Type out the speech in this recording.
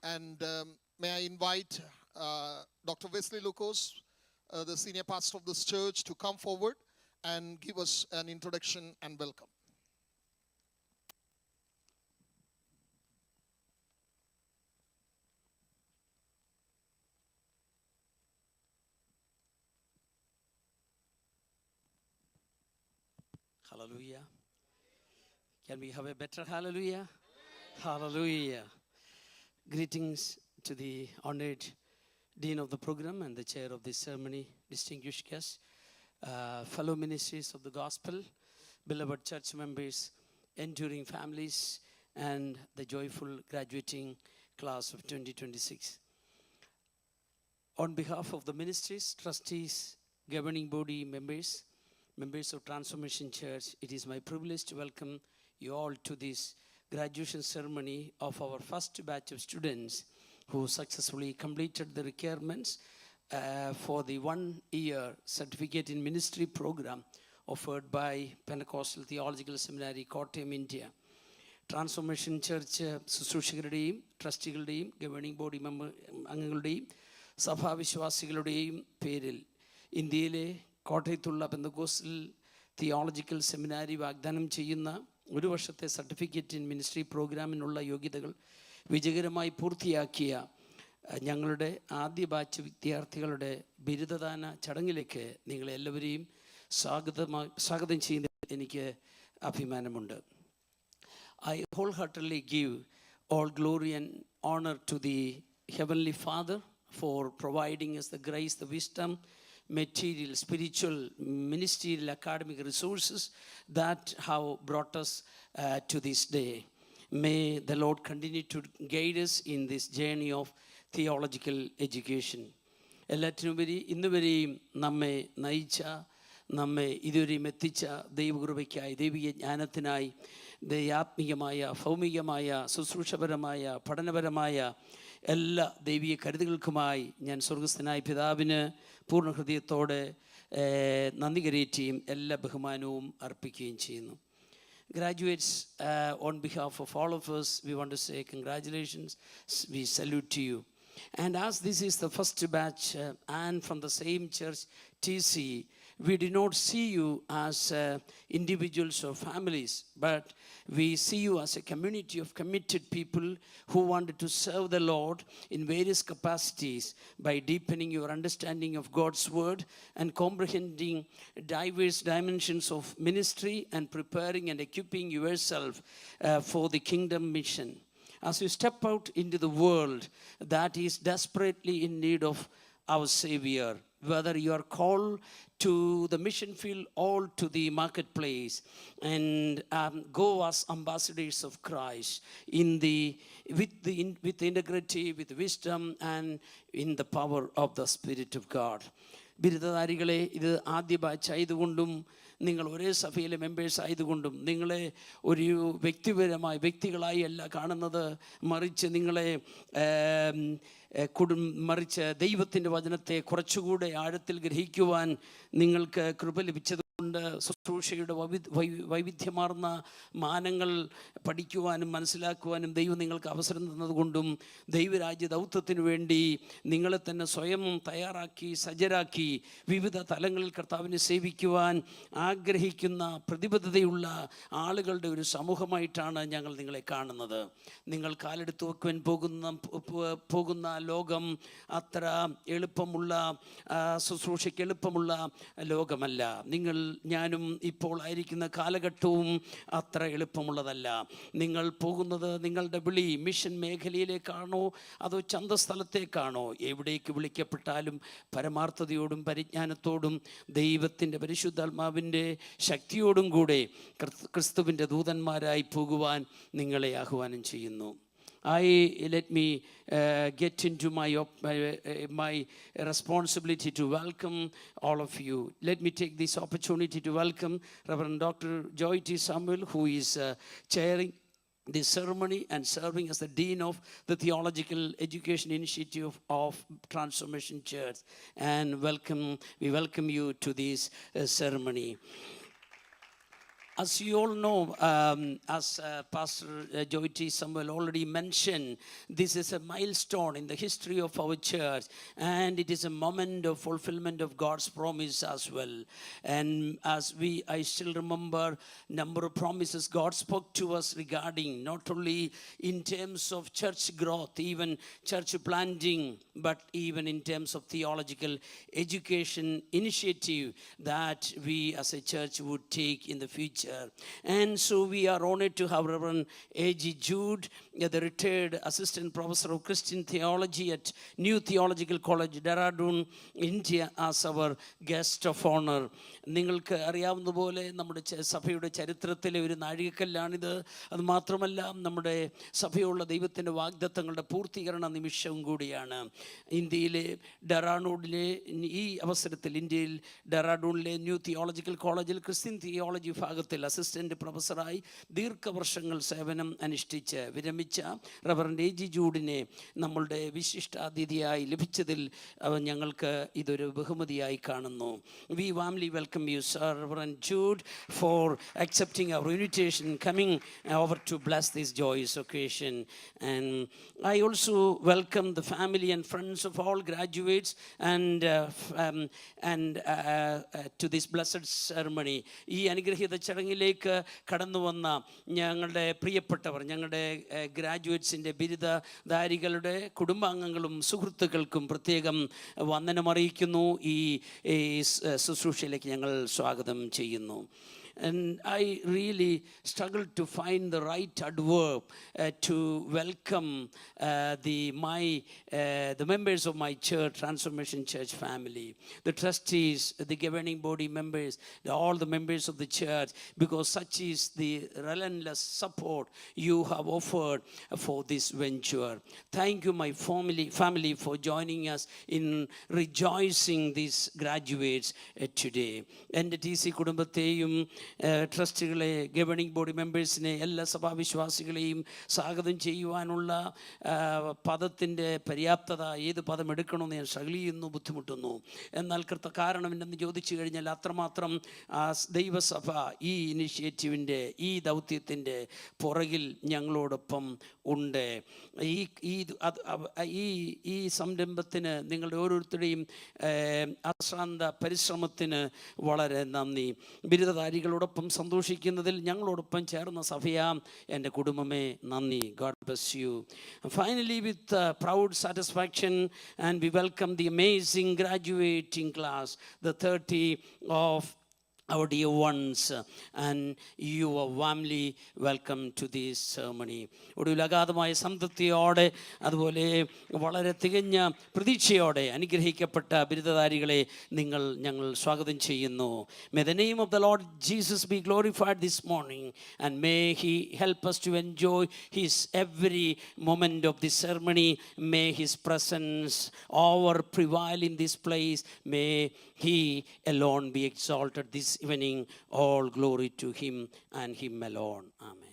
And may I invite Dr. Wesley Lucas, the senior pastor of this church, to come forward and give us an introduction and welcome. Hallelujah. Can we have a better hallelujah? Hallelujah. Greetings to the honored Dean of the program and the chair of this ceremony, distinguished guests, fellow ministries of the gospel, beloved church members, enduring families, and the joyful graduating class of 2026. On behalf of the ministries, trustees, governing body members, members of Transformation Church, it is my privilege to welcome you all to this graduation ceremony of our first batch of students who successfully completed the requirements for the 1-year certificate in ministry program offered by Pentecostal Theological Seminary, Kottayam, India. Transformation church ശുശ്രൂഷകരുടെയും ട്രസ്റ്റികളുടെയും governing body അംഗങ്ങളുടെയും സഭാവിശ്വാസികളുടെയും പേരിൽ ഇന്ത്യയിലെ കോട്ടയത്തുള്ള Pentecostal theological സെമിനാരി വാഗ്ദാനം ചെയ്യുന്ന ഒരു വർഷത്തെ സർട്ടിഫിക്കറ്റ് ഇൻ മിനിസ്ട്രി പ്രോഗ്രാമിനുള്ള യോഗ്യതകൾ വിജയകരമായി പൂർത്തിയാക്കിയ ഞങ്ങളുടെ ആദ്യ ബാച്ച് വിദ്യാർത്ഥികളുടെ ബിരുദദാന ചടങ്ങിലേക്ക് നിങ്ങളെല്ലാവരെയും സ്വാഗതം ചെയ്യുന്നതിൽ എനിക്ക് അഭിമാനമുണ്ട്. I wholeheartedly give all glory and honor to the Heavenly Father for providing us the grace, the wisdom, material, spiritual, ministerial, academic resources that have brought us to this day. May the Lord continue to guide us in this journey of theological education. എല്ലാറ്റിനുപരി ഇന്നുവരെയും നമ്മെ നയിച്ച, നമ്മെ ഇതുവരെയും എത്തിച്ച ദൈവകൃപയ്ക്കായി, ദൈവിക ജ്ഞാനത്തിനായി, ദൈവാത്മികമായ, ഭൗമികമായ, ശുശ്രൂഷപരമായ, പഠനപരമായ എല്ലാ ദൈവിക കരുതലുകൾക്കുമായി ഞാൻ സ്വർഗസ്ഥനായ പിതാവിന് പൂർണ്ണ ഹൃദയത്തോടെ നന്ദി കരയറ്റുകയും എല്ലാ ബഹുമാനവും അർപ്പിക്കുകയും ചെയ്യുന്നു. Graduates, on behalf of all of us, we want to say congratulations. We salute to you. And as this is the first batch and from the same church, TC, we do not see you as individuals or families, but we see you as a community of committed people who wanted to serve the Lord in various capacities by deepening your understanding of God's word and comprehending diverse dimensions of ministry and preparing and equipping yourself for the kingdom mission. As you step out into the world that is desperately in need of our Savior, whether you are called to the mission field or to the marketplace, and go as ambassadors of Christ with integrity, with wisdom, and in the power of the Spirit of God. ബിരുദധാരികളെ, ഇത് ആദ്യ batch ആയതുകൊണ്ടും നിങ്ങൾ ഒരേ സഭയിലെ members ആയതുകൊണ്ടും നിങ്ങളെ ഒരു വ്യക്തികളായി അല്ല കാണുന്നത്, മറിച്ച് നിങ്ങളെ മറിച്ച് ദൈവത്തിൻ്റെ വചനത്തെ കുറച്ചുകൂടെ ആഴത്തിൽ ഗ്രഹിക്കുവാൻ നിങ്ങൾക്ക് കൃപ ലഭിച്ചത് കൊണ്ട് ശുശ്രൂഷയുടെ വൈവിധ്യമാർന്ന മാനങ്ങൾ പഠിക്കുവാനും മനസ്സിലാക്കുവാനും ദൈവം നിങ്ങൾക്ക് അവസരം തന്നതുകൊണ്ടും ദൈവരാജ്യ ദൗത്യത്തിനു വേണ്ടി നിങ്ങളെ തന്നെ സ്വയം തയ്യാറാക്കി സജ്ജരാക്കി വിവിധ തലങ്ങളിൽ കർത്താവിനെ സേവിക്കുവാൻ ആഗ്രഹിക്കുന്ന പ്രതിബദ്ധതയുള്ള ആളുകളുടെ ഒരു സമൂഹമായിട്ടാണ് ഞങ്ങൾ നിങ്ങളെ കാണുന്നത്. നിങ്ങൾ കാലെടുത്ത് വെക്കുവാൻ പോകുന്ന ലോകം അത്ര എളുപ്പമുള്ള ശുശ്രൂഷയ്ക്ക് എളുപ്പമുള്ള ലോകമല്ല. ഞാനും ഇപ്പോൾ ആയിരിക്കുന്ന കാലഘട്ടവും അത്ര എളുപ്പമുള്ളതല്ല. നിങ്ങൾ പോകുന്നത് നിങ്ങളുടെ വിളി മിഷൻ മേഖലയിലേക്കാണോ അതോ ചന്തസ്ഥലത്തേക്കാണോ? എവിടേക്ക് വിളിക്കപ്പെട്ടാലും പരമാർത്ഥതയോടും പരിജ്ഞാനത്തോടും ദൈവത്തിൻ്റെ പരിശുദ്ധാത്മാവിൻ്റെ ശക്തിയോടും കൂടെ ക്രിസ്തുവിൻ്റെ ദൂതന്മാരായി പോകുവാൻ നിങ്ങളെ ആഹ്വാനം ചെയ്യുന്നു. Let me get into my responsibility to welcome all of you. Let me take this opportunity to welcome Reverend Dr. Joy T. Samuel, who is chairing this ceremony and serving as the Dean of the Theological Education Initiative of Transformation Church. And we welcome you to this ceremony. As you all know, as Pastor Joy T. Samuel already mentioned, this is a milestone in the history of our church, and it is a moment of fulfillment of God's promise as well. And I still remember number of promises God spoke to us regarding not only in terms of church growth, even church planting, but even in terms of theological education initiative that we as a church would take in the future. And so we are honored to have Reverend A.G. Jude, the retired assistant professor of Christian theology at New Theological College, Dehradun, India, as our guest of honor. നിങ്ങൾക്ക് അറിയാവുന്ന പോലെ നമ്മുടെ സഭയുടെ ചരിത്രത്തിലെ ഒരു നാഴികക്കല്ലാണിത്. അത് മാത്രമല്ല, നമ്മുടെ സഭയുള്ള ദൈവത്തിൻ്റെ വാഗ്ദത്തങ്ങളുടെ പൂർത്തീകരണ നിമിഷവും കൂടിയാണ്. ഇന്ത്യയിലെ ഡെറാഡൂണിലെ ഈ അവസരത്തിൽ ഇന്ത്യയിൽ ഡെറാഡൂണിലെ ന്യൂ തിയോളജിക്കൽ കോളേജിൽ ക്രിസ്ത്യൻ തിയോളജി വിഭാഗത്തിൽ അസിസ്റ്റൻ്റ് പ്രൊഫസറായി ദീർഘവർഷങ്ങൾ സേവനം അനുഷ്ഠിച്ച് വിരമിച്ച റവറൻഡ് A.G. ജൂഡിനെ നമ്മളുടെ വിശിഷ്ടാതിഥിയായി ലഭിച്ചതിൽ ഞങ്ങൾക്ക് ഇതൊരു ബഹുമതിയായി കാണുന്നു. We warmly welcome you, Sir Reverend Jude, for accepting our invitation, coming over to bless this joyous occasion. And I also welcome the family and friends of all graduates and to this blessed ceremony. ഈ അനുഗ്രഹീത ചടങ്ങിലേക്ക് കടന്നു വന്ന ഞങ്ങളുടെ പ്രിയപ്പെട്ടവർ, ഞങ്ങളുടെ ഗ്രാജുവേറ്റ്സിൻ്റെ ബിരുദധാരികളുടെ കുടുംബാംഗങ്ങളും സുഹൃത്തുക്കൾക്കും പ്രത്യേകം വന്ദനം അറിയിക്കുന്നു. ഈ ശുശ്രൂഷയിലേക്ക് ഞങ്ങൾ സ്വാഗതം ചെയ്യുന്നു. And I really struggled to find the right adverb to welcome the members of my church, Transformation Church family, the trustees, the governing body members, all the members of the church, because such is the relentless support you have offered for this venture. Thank you, my family, for joining us in rejoicing these graduates today. And TC കുടുംബത്തെയും ട്രസ്റ്റുകളെ, governing body മെമ്പേഴ്സിനെ, എല്ലാ സഭാവിശ്വാസികളെയും സ്വാഗതം ചെയ്യുവാനുള്ള പദത്തിൻ്റെ പര്യാപ്തത, ഏത് പദം എടുക്കണമെന്ന് ഞാൻ സ്ട്രഗിൾ ചെയ്യുന്നു, ബുദ്ധിമുട്ടുന്നു. എന്നാൽ കാരണം എന്തെന്ന് ചോദിച്ചു കഴിഞ്ഞാൽ അത്രമാത്രം ദൈവസഭ ഈ ഇനിഷ്യേറ്റീവിൻ്റെ, ഈ ദൗത്യത്തിൻ്റെ പുറകിൽ ഞങ്ങളോടൊപ്പം ഉണ്ട്. ഈ സംരംഭത്തിന്, നിങ്ങളുടെ ഓരോരുത്തരുടെയും അശ്രാന്ത പരിശ്രമത്തിന് വളരെ നന്ദി. ബിരുദധാരികളോടൊപ്പം സന്തോഷിക്കുന്നതിൽ ഞങ്ങളോടൊപ്പം ചേർന്ന സഭയാം എൻ്റെ കുടുംബമേ, നന്ദി. God bless you. And finally, with proud satisfaction, and we welcome the amazing graduating class, the 30 of our dear ones, and you are warmly welcome to this ceremony. ഒടുവിൽ അഗാധമായ സംതൃപ്തിയോടെ, അതുപോലെ വളരെ തികഞ്ഞ പ്രതീക്ഷയോടെ അനുഗ്രഹിക്കപ്പെട്ട ബിരുദധാരികളെ ഞങ്ങൾ സ്വാഗതം ചെയ്യുന്നു. May the name of the Lord Jesus be glorified this morning, and may He help us to enjoy His every moment of this ceremony. May His presence over prevail in this place. May He alone be exalted this evening. All glory to Him and Him alone. Amen.